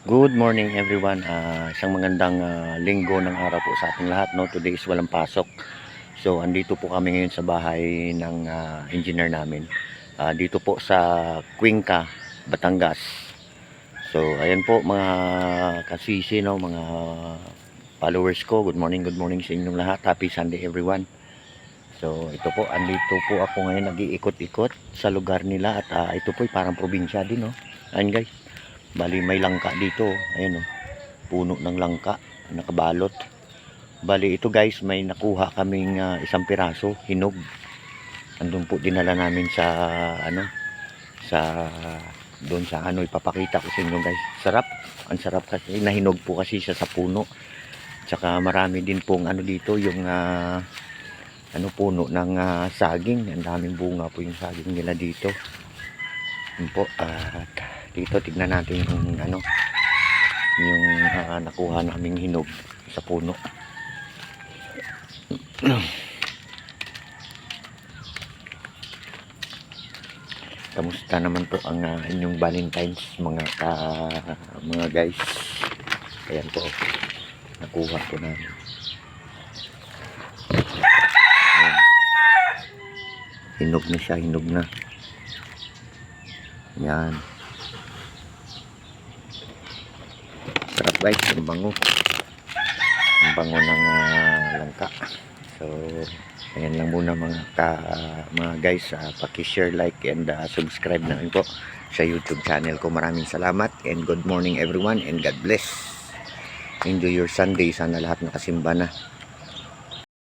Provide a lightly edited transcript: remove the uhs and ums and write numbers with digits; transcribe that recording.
Good morning everyone. Isang magandang linggo ng araw po sa ating lahat. No? Today is walang pasok. So andito po kami ngayon sa bahay ng engineer namin. Dito po sa Cuenca, Batangas. So ayan po mga kasisi, no? Mga followers ko. Good morning sa inyong lahat. Happy Sunday everyone. So ito po, andito po ako ngayon nag-iikot-ikot sa lugar nila. At ito po ay parang probinsya din. No? Ayan guys. Bali may langka dito, ayan oh, puno ng langka, nakabalot. Bali ito guys, may nakuha kaming isang piraso, hinog. Andun po dinala namin sa sa doon sa ipapakita ko sa inyo guys. Sarap, ang sarap kasi, nahinog po kasi siya sa puno. Tsaka marami din pong dito, yung puno ng saging. Ang daming bunga po yung saging nila dito. Yun po, at dito tignan natin yung yung nakuha naming hinog sa puno. Kamusta naman po ang inyong Valentine's mga guys? Ayan po, nakuha po namin. Ayan. Hinog na siya, hinog na. Yan. Sarap guys, ang bango. Ang bango ng langka. So, ayan lang muna mga guys. Paki-share, like, and subscribe na rin po sa YouTube channel ko. Maraming salamat and good morning everyone and God bless. Enjoy your Sunday. Sana lahat nakasimba na.